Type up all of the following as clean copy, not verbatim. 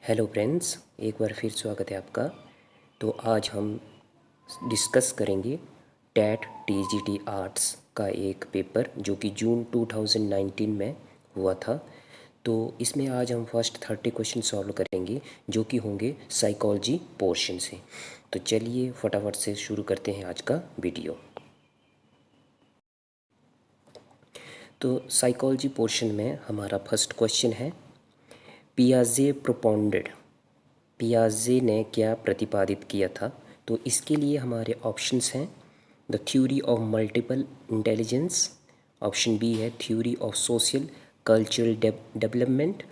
Hello friends, एक बार फिर स्वागत है आपका। तो आज हम डिस्कस करेंगे टैट टीजीटी आर्ट्स का एक पेपर जो कि जून 2019 में हुआ था। तो इसमें आज हम फर्स्ट 30 क्वेश्चन सॉल्व करेंगे जो कि होंगे साइकोलॉजी पोर्शन से। तो चलिए फटाफट से शुरू करते हैं आज का वीडियो। तो साइकोलॉजी पोर्शन में हमारा फर्स्ट क्वेश्चन है, पियाजे प्रोपोंडेड, पियाजे ने क्या प्रतिपादित किया था। तो इसके लिए हमारे ऑप्शंस हैं the theory of multiple intelligence, option B है theory of social cultural development,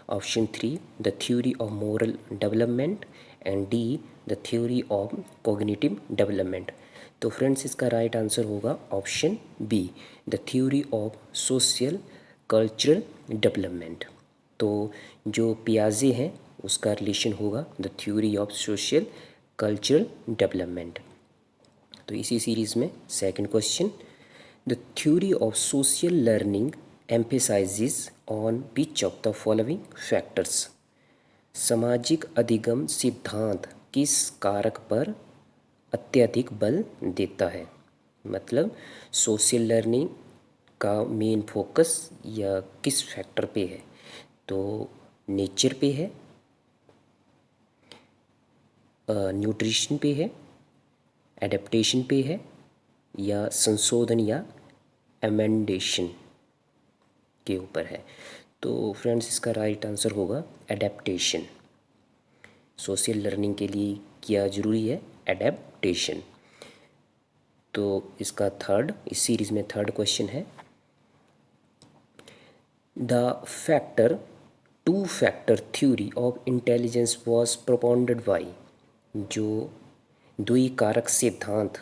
option 3 the theory of moral development and D the theory of cognitive development. तो फ्रेंड्स इसका राइट आंसर होगा option B the theory of social cultural development. तो जो पियाजे हैं उसका relation होगा the theory of social cultural development. तो इसी सीरीज़ में second question, the theory of social learning emphasises on which of the following factors, सामाजिक अधिगम सिद्धांत किस कारक पर अत्यधिक बल देता है। मतलब सोशल लर्निंग का मेन फोकस या किस फैक्टर पे है। तो नेचर पे है, न्यूट्रिशन पे है, एडेप्टेशन पे है, या संशोधन या एमेंडेशन के ऊपर है। तो फ्रेंड्स इसका राइट आंसर होगा एडेप्टेशन। सोशल लर्निंग के लिए क्या ज़रूरी है, एडेप्टेशन। तो इसका थर्ड, इस सीरीज़ में थर्ड क्वेश्चन है, the factor two factor theory of intelligence was propounded by, जो द्विकारक सिद्धांत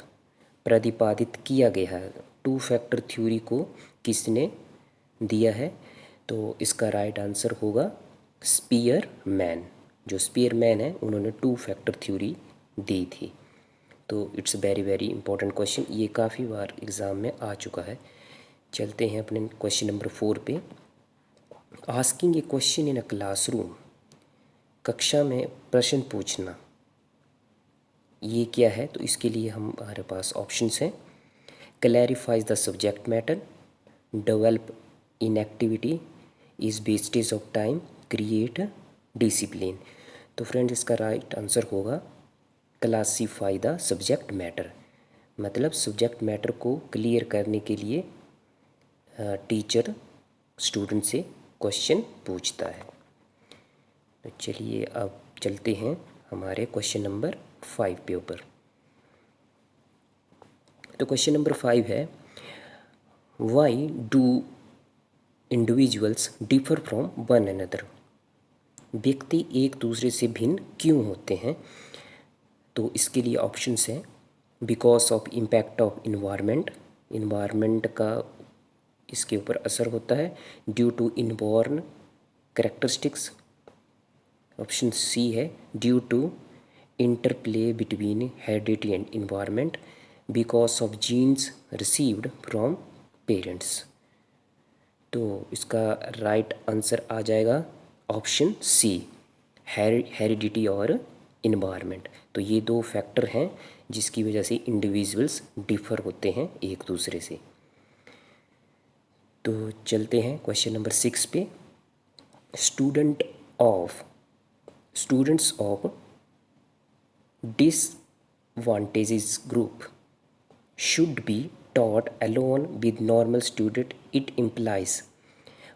प्रतिपादित किया गया है, टू फैक्टर थ्योरी को किसने दिया है। तो इसका राइट आंसर होगा स्पीयरमैन। जो स्पीयरमैन है उन्होंने टू फैक्टर थ्योरी दी थी। तो it's very very important question, ये काफ़ी बार एग्ज़ाम में आ चुका है। चलते हैं अपने क्वेश्चन नंबर 4 पे। Asking A question in a classroom, कक्षा में प्रश्न पूछना, ये क्या है। तो इसके लिए हमारे पास ऑप्शंस हैं, clarifies the subject matter, develop in activity, is wastage of time, create discipline. तो फ्रेंड्स इसका राइट आंसर होगा क्लासीफाई द सब्जेक्ट मैटर। मतलब सब्जेक्ट मैटर को क्लियर करने के लिए टीचर स्टूडेंट से क्वेश्चन पूछता है। तो चलिए अब चलते हैं हमारे क्वेश्चन नंबर 5 पे ऊपर। तो क्वेश्चन नंबर 5 है, why do individuals differ from one another, व्यक्ति एक दूसरे से भिन्न क्यों होते हैं। तो इसके लिए ऑप्शंस हैं, because of impact of environment, environment का इसके ऊपर असर होता है, due to inborn characteristics, option C है due to interplay between heredity and environment, because of genes received from parents. तो इसका राइट आंसर आ जाएगा ऑप्शन सी, हेरिडिटी और इन्वायरमेंट। तो ये दो फैक्टर हैं जिसकी वजह से इंडिविजुअल्स डिफर होते हैं एक दूसरे से। तो चलते हैं क्वेश्चन नंबर 6 पे। Students of disadvantages group should be taught alone with normal student, it implies,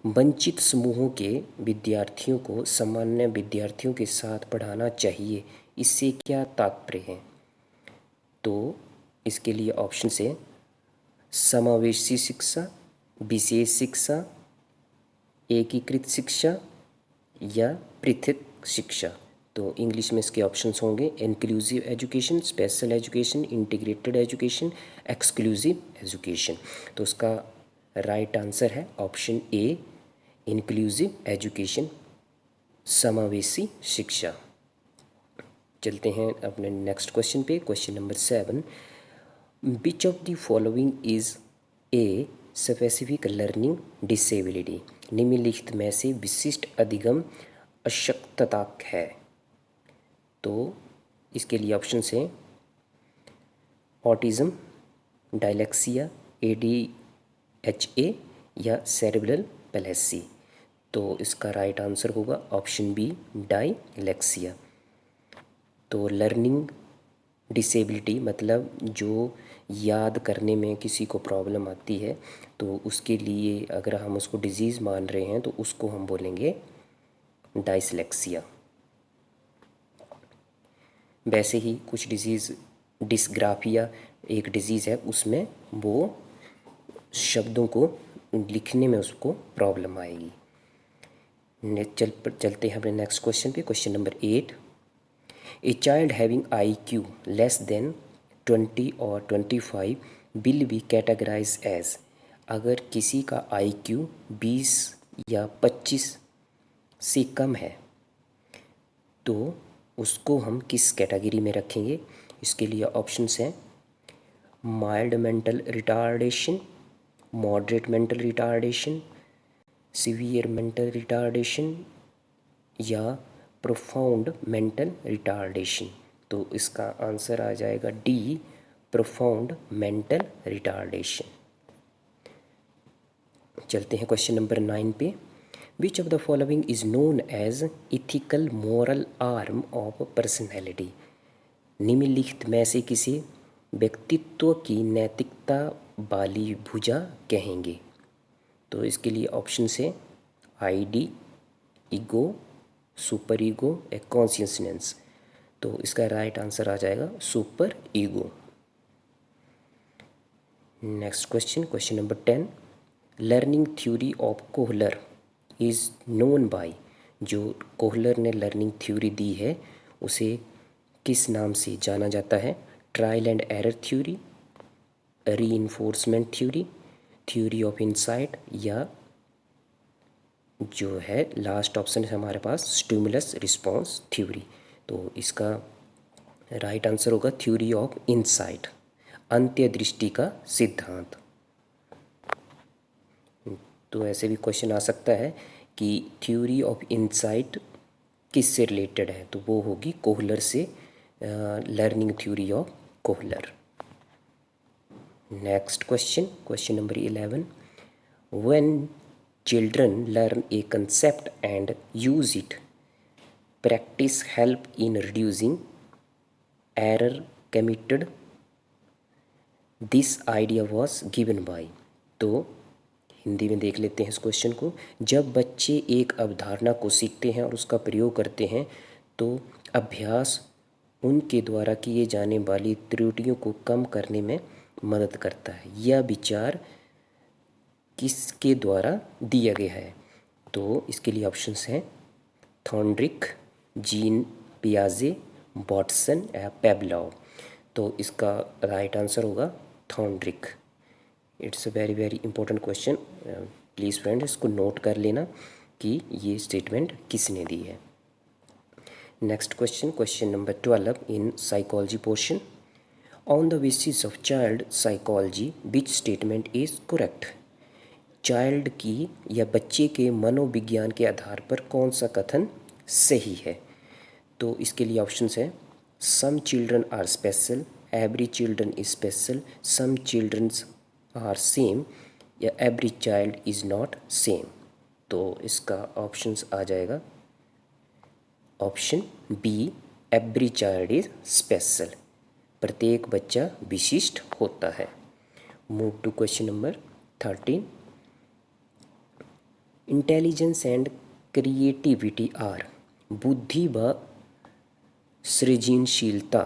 वंचित समूहों के विद्यार्थियों को सामान्य विद्यार्थियों के साथ पढ़ाना चाहिए, इससे क्या तात्पर्य है। तो इसके लिए ऑप्शन है समावेशी शिक्षा, विशेष शिक्षा, एकीकृत शिक्षा या पृथक शिक्षा। तो इंग्लिश में इसके ऑप्शंस होंगे inclusive education, special education, integrated education, exclusive education. तो उसका राइट आंसर है ऑप्शन ए, इंक्लूसिव एजुकेशन, समावेशी शिक्षा। चलते हैं अपने नेक्स्ट क्वेश्चन पे, question number 7, which of the following is a specific learning disability, निम्नलिखित में से विशिष्ट अधिगम अशक्तता है। तो इसके लिए ऑप्शन हैं ऑटिज़म, डायलेक्सिया, ADHA या सेरेब्रल पैलेसी। तो इसका राइट आंसर होगा ऑप्शन बी, डायलेक्सिया। तो लर्निंग डिसेबिलिटी मतलब जो याद करने में किसी को प्रॉब्लम आती है, तो उसके लिए अगर हम उसको डिजीज़ मान रहे हैं तो उसको हम बोलेंगे डायस्लेक्सिया। वैसे ही कुछ डिजीज़, डिस्ग्राफिया एक डिजीज़ है, उसमें वो शब्दों को लिखने में उसको प्रॉब्लम आएगी। चलते हैं अपने नेक्स्ट क्वेश्चन पे। Question number 8, a child having IQ less than 20 और 25 विल बी कैटेगराइज एज। अगर किसी का IQ 20 या 25 से कम है तो उसको हम किस कैटेगरी में रखेंगे? इसके लिए ऑप्शंस हैं mild mental retardation, moderate mental retardation, severe mental retardation या प्रोफाउंड मेंटल रिटार्डेशन। तो इसका आंसर आ जाएगा डी, प्रोफाउंड मेंटल रिटार्डेशन। चलते हैं क्वेश्चन नंबर 9 पे। Which of the following is known as ethical moral arm of personality. निम्नलिखित में से किसे व्यक्तित्व की नैतिकता वाली भुजा कहेंगे? तो इसके लिए ऑप्शन है ID, ईगो, सुपर ईगो या कॉन्शियसनेस। तो इसका राइट आंसर आ जाएगा super ego. Next question, question number 10, learning theory of Kohler is known by. जो कोहलर ने लर्निंग थ्योरी दी है उसे किस नाम से जाना जाता है? Trial and error theory, reinforcement theory, theory of insight या जो है लास्ट ऑप्शन है हमारे पास स्टिमुलस रिस्पॉन्स थ्योरी। तो इसका राइट आंसर होगा थ्योरी ऑफ इनसाइट, अंत्यदृष्टि का सिद्धांत। तो ऐसे भी क्वेश्चन आ सकता है कि थ्योरी ऑफ इनसाइट किससे रिलेटेड है? तो वो होगी कोहलर से, learning theory of Kohler. Next question, question number 11, when children learn a concept and use it, practice help in reducing error committed. This idea was given by। तो हिंदी में देख लेते हैं इस क्वेश्चन को। जब बच्चे एक अवधारणा को सीखते हैं और उसका प्रयोग करते हैं तो अभ्यास उनके द्वारा किए जाने वाली त्रुटियों को कम करने में मदद करता है। यह विचार किसके द्वारा दिया गया है? तो इसके लिए ऑप्शंस हैं थॉर्नडिक, जीन पियाजे, वाटसन या पेवलॉव। तो इसका राइट आंसर होगा Thorndike. It's a very very important question, please friend इसको नोट कर लेना कि ये स्टेटमेंट किसने दी है। Next question, question number 12 in psychology portion, on the basis of child psychology which statement is correct. Child की या बच्चे के मनोविज्ञान के आधार पर कौन सा कथन सही है? तो इसके लिए ऑप्शंस हैं some children are special, every children is special, some childrens are same या every child is not same. तो इसका ऑप्शंस आ जाएगा option B, every child is special, प्रत्येक बच्चा विशिष्ट होता है। Move to question number 13, intelligence and creativity are. बुद्धि व सृजनशीलता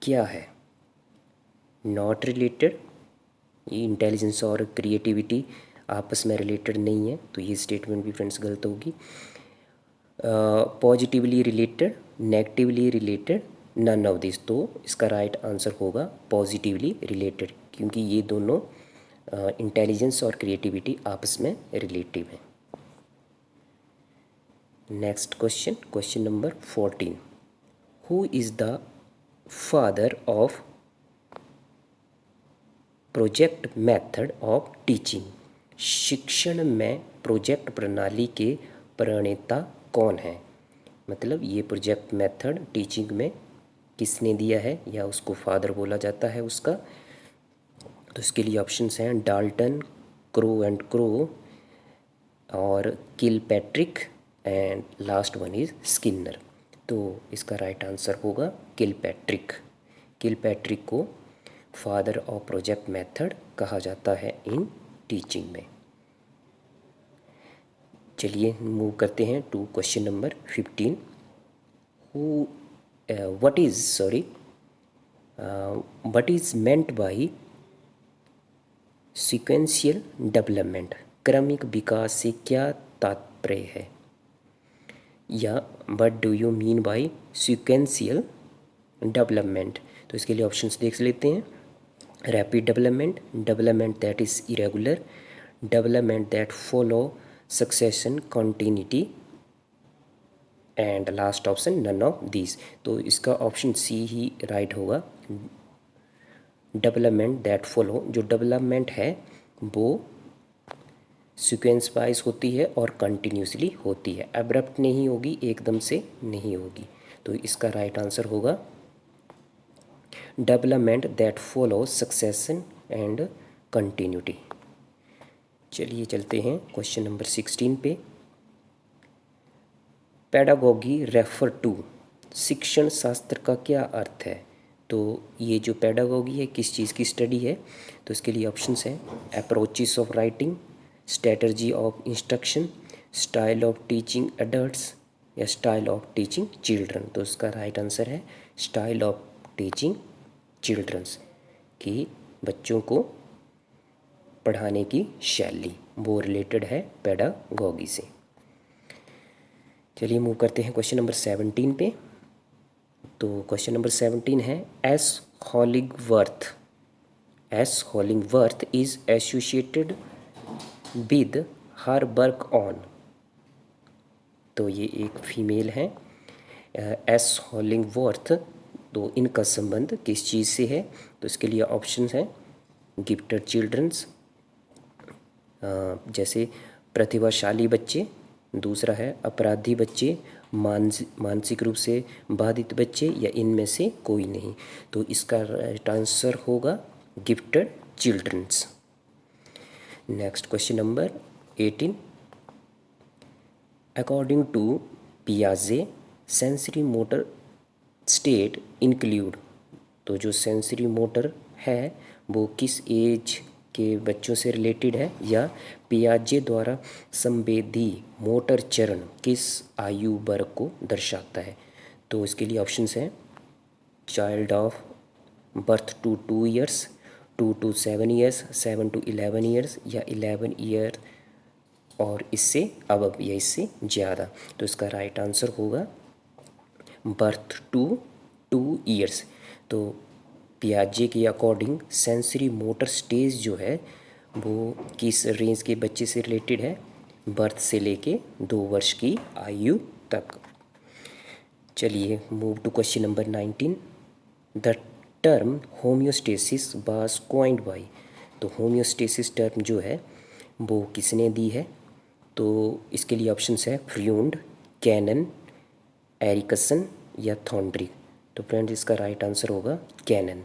क्या है? नॉट रिलेटेड, ये इंटेलिजेंस और क्रिएटिविटी आपस में रिलेटेड नहीं है, तो ये स्टेटमेंट भी फ्रेंड्स गलत होगी। Positively related, negatively related, none of this. तो इसका राइट आंसर होगा पॉजिटिवली रिलेटेड, क्योंकि ये दोनों इंटेलिजेंस और क्रिएटिविटी आपस में रिलेटिव हैं। Next question, question number 14, who is the father of project method of teaching. शिक्षण में प्रोजेक्ट प्रणाली के प्रणेता कौन है, मतलब ये प्रोजेक्ट मेथड टीचिंग में किसने दिया है या उसको फादर बोला जाता है उसका। तो इसके लिए ऑप्शंस हैं डाल्टन, क्रो एंड क्रो और Kilpatrick and last one is Skinner. तो इसका राइट आंसर होगा किलपैट्रिक। किलपैट्रिक को फादर ऑफ प्रोजेक्ट मेथड कहा जाता है इन टीचिंग में। चलिए मूव करते हैं to question number 15। Who what is meant by sequential development, क्रमिक विकास से क्या तात्पर्य है, या what do you mean by sequential development. तो इसके लिए ऑप्शंस देख लेते हैं। Rapid development, development that is irregular, development that follow succession continuity and last option none of this. तो इसका ऑप्शन सी ही राइट होगा। डेवलपमेंट दैट फॉलो, जो डेवलपमेंट है वो सीक्वेंस वाइज होती है और कंटिन्यूसली होती है, अब्रप्ट नहीं होगी, एकदम से नहीं होगी। तो इसका राइट आंसर होगा development that follow succession and continuity. चलिए चलते हैं क्वेश्चन नंबर 16 पे। पेडागोगी रेफर टू, शिक्षण शास्त्र का क्या अर्थ है। तो ये जो पेडागोगी है किस चीज़ की स्टडी है। तो इसके लिए ऑप्शंस हैं approaches of writing, strategy of instruction, style of teaching adults या स्टाइल ऑफ टीचिंग चिल्ड्रन। तो इसका राइट आंसर है स्टाइल ऑफ टीचिंग चिल्ड्रंस, कि बच्चों को पढ़ाने की शैली, वो रिलेटेड है पेडागोगी से। चलिए मूव करते हैं क्वेश्चन नंबर 17 पे। तो क्वेश्चन नंबर 17 है S Hollingworth is associated with her work on. तो ये एक फीमेल है एस हॉलिंगवर्थ। तो इनका संबंध किस चीज़ से है। तो इसके लिए ऑप्शन है गिफ्टेड चिल्ड्रंस, जैसे प्रतिभाशाली बच्चे, दूसरा है अपराधी बच्चे, मानसिक रूप से बाधित बच्चे, या इनमें से कोई नहीं। तो इसका राइट आंसर होगा gifted childrens. Next question number 18। According to पियाजे सेंसरी मोटर स्टेट इंक्लूड। तो जो सेंसरी मोटर है वो किस एज के बच्चों से रिलेटेड है, या पियाजे द्वारा संवेदी मोटर चरण किस आयु वर्ग को दर्शाता है। तो इसके लिए ऑप्शंस हैं child of birth to 2 years, 2 to 7 years, 7 to 11 years, या 11 ईयर और इससे अब या इससे ज़्यादा। तो इसका राइट आंसर होगा बर्थ टू 2 ईयर्स। तो पियाजे के अकॉर्डिंग सेंसरी मोटर स्टेज जो है वो किस रेंज के बच्चे से रिलेटेड है, बर्थ से लेके 2 वर्ष की आयु तक। चलिए move to question number 19। The term homeostasis was coined by. तो होम्योस्टेसिस टर्म जो है वो किसने दी है। तो इसके लिए ऑप्शंस है फ्रूड, कैनन, एरिकसन या थॉन्ड्रिक। तो फ्रेंड्स इसका राइट आंसर होगा कैनन।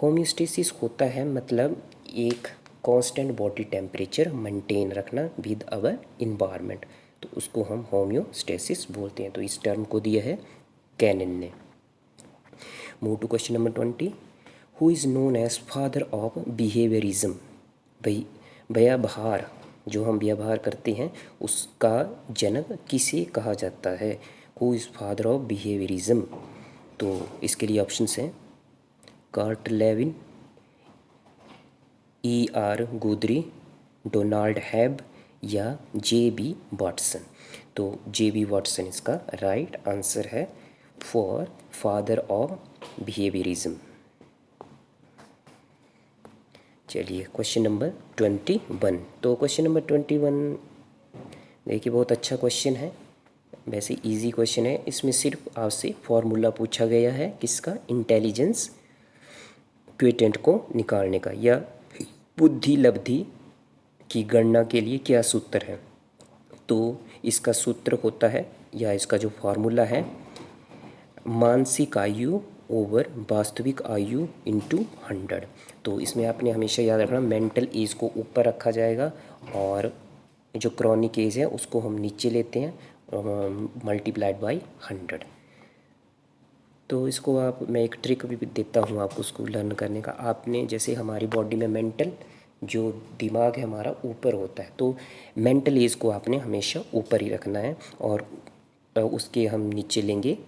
होम्योस्टेसिस होता है मतलब एक कांस्टेंट बॉडी टेम्परेचर मेंटेन रखना विद अवर इन्वायरमेंट, तो उसको हम होम्योस्टेसिस बोलते हैं। तो इस टर्म को दिया है कैनन ने। Move to question number 20। Who is known as father of behaviourism. व्यवहार, जो हम व्यवहार करते हैं उसका जनक किसे कहा जाता है। Who is father of behaviourism. तो इसके लिए ऑप्शंस हैं कार्ट लेविन, E.R. गुदरी, डोनाल्ड हैब या J.B. वाटसन। तो J.B. वाटसन इसका राइट आंसर है फॉर फादर ऑफ बिहेवियरिज्म। चलिए क्वेश्चन नंबर 21। तो क्वेश्चन नंबर 21 देखिए बहुत अच्छा क्वेश्चन है, वैसे इजी क्वेश्चन है। इसमें सिर्फ आपसे फॉर्मूला पूछा गया है किसका, इंटेलिजेंस क्वोटिएंट को निकालने का, या बुद्धि लब्धि की गणना के लिए क्या सूत्र है। तो इसका सूत्र होता है या इसका जो फार्मूला है, मानसिक आयु ओवर वास्तविक आयु इंटू 100। तो इसमें आपने हमेशा याद रखना मेंटल एज को ऊपर रखा जाएगा और जो क्रॉनिक एज है उसको हम नीचे लेते हैं मल्टीप्लाइड बाई 100। तो इसको आप, मैं एक ट्रिक भी देता हूँ आपको उसको लर्न करने का। आपने जैसे हमारी बॉडी में मेंटल जो दिमाग है हमारा ऊपर होता है, तो मेंटल एज को आपने हमेशा ऊपर ही रखना है और उसके हम नीचे लेंगे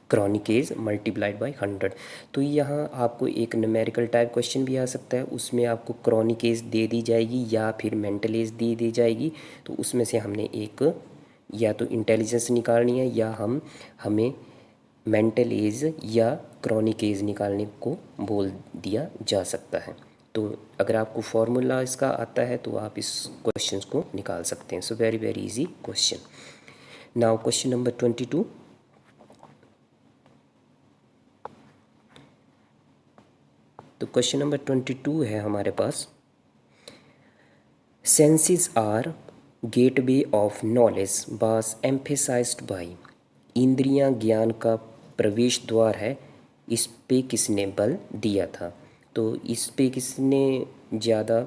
क्रॉनिक एज मल्टीप्लाइड बाई 100। तो यहाँ आपको एक न्यूमेरिकल टाइप क्वेश्चन भी आ सकता है, उसमें आपको क्रॉनिक एज दे दी जाएगी या फिर मेंटल एज दे दी जाएगी। तो उसमें से हमने एक या तो इंटेलिजेंस निकालनी है या हमें मेंटल एज या क्रॉनिक एज निकालने को बोल दिया जा सकता है। तो अगर आपको फॉर्मूला इसका आता है तो आप इस क्वेश्चन को निकाल सकते हैं। So very very easy question. Now question number 22। तो क्वेश्चन नंबर 22 है हमारे पास, senses are gateway of knowledge was emphasized by. इंद्रियां ज्ञान का प्रवेश द्वार है, इस पे किसने बल दिया था। तो इस पे किसने ज़्यादा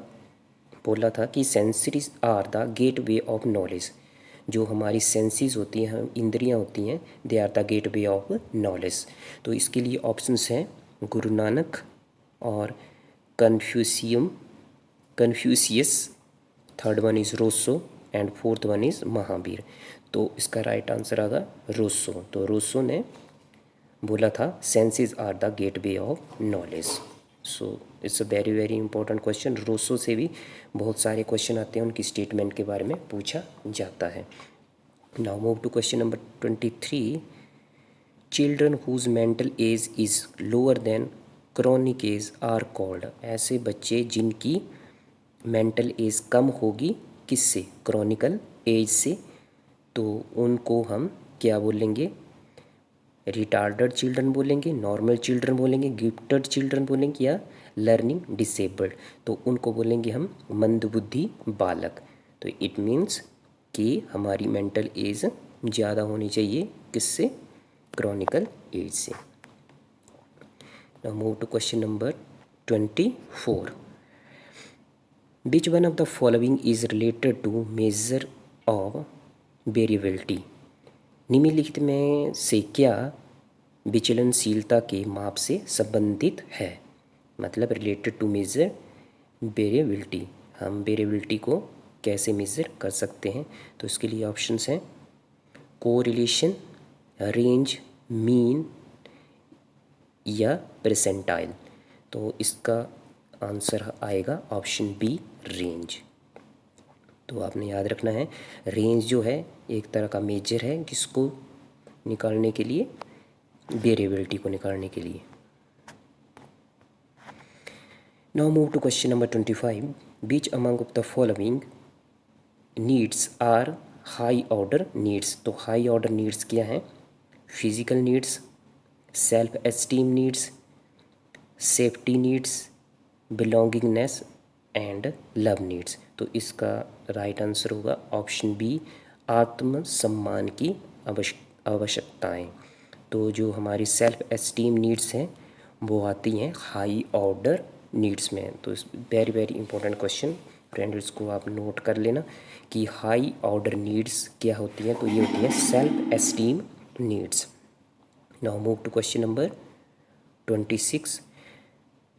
बोला था कि sensories are the gateway of knowledge. जो हमारी सेंसेस होती हैं, इंद्रियां होती हैं, they are the gateway of knowledge. तो इसके लिए ऑप्शंस हैं गुरु नानक और Confucius, third one is Rousseau and fourth one is Mahavir. तो इसका राइट आंसर आगा रोसो। तो रोसो ने बोला था senses are the gateway of knowledge. So it's a very very important question. Rousseau से भी बहुत सारे क्वेश्चन आते हैं, उनकी स्टेटमेंट के बारे में पूछा जाता है। Now move to question number 23। Children whose mental age is lower than chronic age are called. ऐसे बच्चे जिनकी मेंटल एज कम होगी किससे, क्रॉनिकल एज से, तो उनको हम क्या बोलेंगे, रिटार्डेड चिल्ड्रन बोलेंगे, नॉर्मल चिल्ड्रन बोलेंगे, गिफ्टेड चिल्ड्रन बोलेंगे या लर्निंग डिसेबल्ड। तो उनको बोलेंगे हम मंदबुद्धि बालक। तो इट मीन्स कि हमारी मेंटल एज ज़्यादा होनी चाहिए किससे, क्रॉनिकल एज से। Now move to question number 24। Which one of the following is related to measure of variability. निम्नलिखित में से क्या विचलनशीलता के माप से संबंधित है, मतलब रिलेटेड टू मेजर वेरिएबिलिटी। हम वेरिएबिलिटी को कैसे मेज़र कर सकते हैं, तो इसके लिए ऑप्शंस हैं कोरिलेशन, रेंज, मीन या परसेंटाइल। तो इसका आंसर आएगा ऑप्शन बी, रेंज। तो आपने याद रखना है रेंज जो है एक तरह का मेजर है किसको निकालने के लिए, वेरिएबिलिटी को निकालने के लिए। Now move to question number 25। बीच among of the following needs are high order needs. तो हाई ऑर्डर नीड्स क्या हैं, physical needs, self esteem needs, safety needs, belongingness and love needs. तो इसका राइट आंसर होगा ऑप्शन बी, आत्म सम्मान की आवश्यकताएं। तो जो हमारी सेल्फ एस्टीम नीड्स हैं वो आती हैं हाई ऑर्डर नीड्स में। तो very very important question friend, इसको आप नोट कर लेना कि हाई ऑर्डर नीड्स क्या होती हैं। तो ये होती है self esteem needs. Now move to question number 26।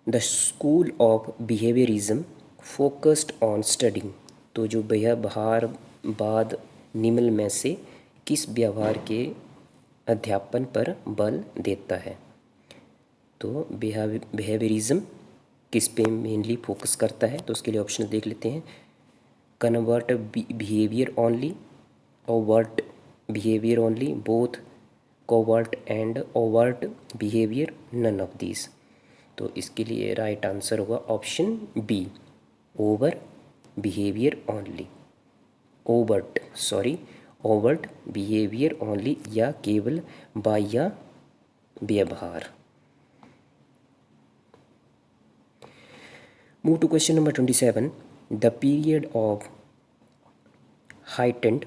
The school of behaviourism focused on studying. तो जो व्यवहारवाद निम्न में से किस व्यवहार के अध्यापन पर बल देता है। तो बिहेवियरिज्म किस पे मेनली फोकस करता है, तो उसके लिए ऑप्शन देख लेते हैं। Convert behaviour only, overt behaviour only, both covert and overt behaviour, none of this. तो इसके लिए राइट आंसर होगा option B, over behaviour only, overt behaviour only या केवल बाह्य व्यवहार। Move to question number 27। The period of heightened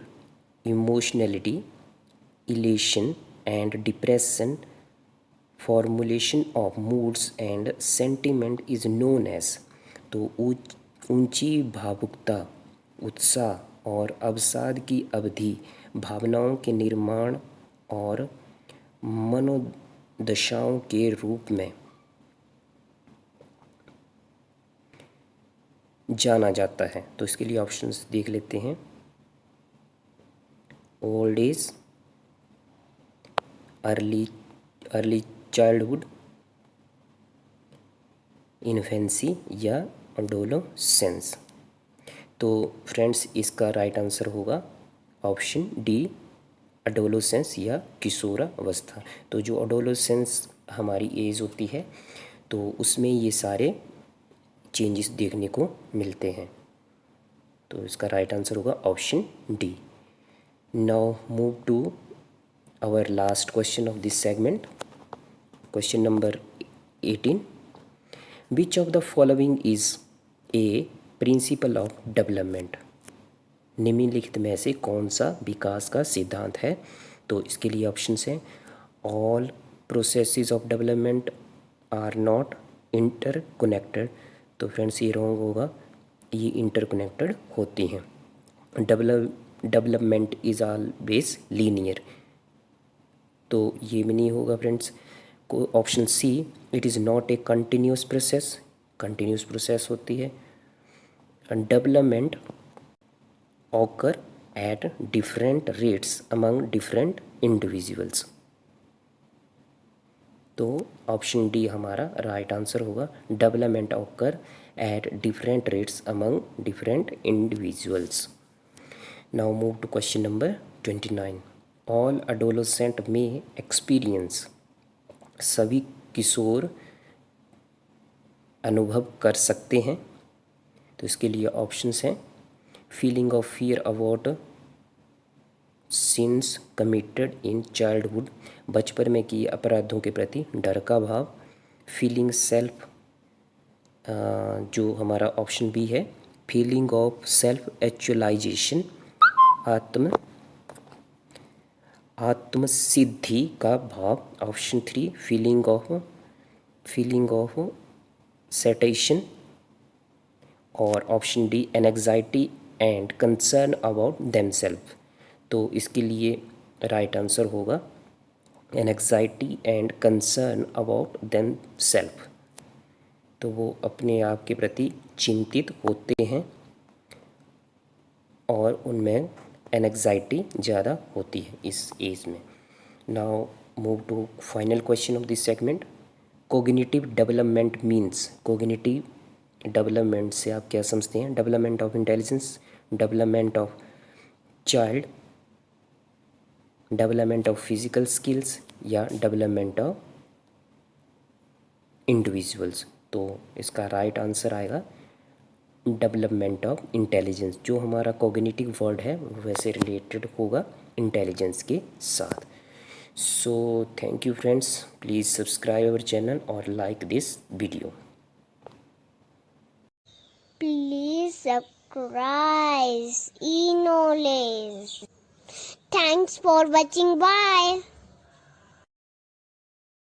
emotionality, elation and depression. Formulation of moods and sentiment is known as. तो ऊंची भावुकता, उत्साह और अवसाद की अवधि भावनाओं के निर्माण और मनोदशाओं के रूप में जाना जाता है। तो इसके लिए ऑप्शंस देख लेते हैं। Old age, early childhood, infancy या अडोलोसेंस। तो फ्रेंड्स इसका राइट आंसर होगा ऑप्शन डी, अडोलोसेंस या किशोरावस्था। तो जो अडोलोसेंस हमारी एज होती है तो उसमें ये सारे चेंजेस देखने को मिलते हैं। तो इसका राइट आंसर होगा option D. Now move to our last question of this segment, question number 18। Which of the following is a principle of development. निम्नलिखित में से कौन सा विकास का सिद्धांत है। तो इसके लिए ऑप्शंस हैं। All processes of development are not interconnected. तो फ्रेंड्स ये रॉन्ग होगा, ये इंटरकनेक्टेड होती हैं। Development is always linear. तो ये भी नहीं होगा फ्रेंड्स। को option C, it is not a continuous process, continuous process होती है। Development occur at different rates among different individuals. तो ऑप्शन डी हमारा राइट आंसर होगा, development occur at different rates among different individuals. Now move to question number 29। All अडोलोसेंट में experience. सभी किशोर अनुभव कर सकते हैं। तो इसके लिए ऑप्शंस हैं। Feeling of fear about since committed in childhood, बचपन में किए अपराधों के प्रति डर का भाव। फीलिंग सेल्फ, जो हमारा ऑप्शन बी है, फीलिंग ऑफ सेल्फ एक्चुअलाइजेशन, आत्मसिद्धि का भाव। Option 3 feeling of satiation. और option D anxiety and concern about themselves. तो इसके लिए राइट आंसर होगा anxiety and concern about themselves. तो वो अपने आप के प्रति चिंतित होते हैं और उनमें एनजाइटी ज़्यादा होती है इस एज में। Now move to final question of this segment. Cognitive development means. Cognitive development से आप क्या समझते हैं। Development of intelligence, development of child, development of physical skills या डेवलपमेंट ऑफ इंडिविजुअल्स। तो इसका राइट आंसर आएगा डेवलपमेंट ऑफ इंटेलिजेंस। जो हमारा कॉग्निटिव वर्ड है वैसे रिलेटेड होगा इंटेलिजेंस के साथ। So thank you friends, please subscribe our channel और like this video. Please subscribe e-knowledge. Thanks for watching. Bye.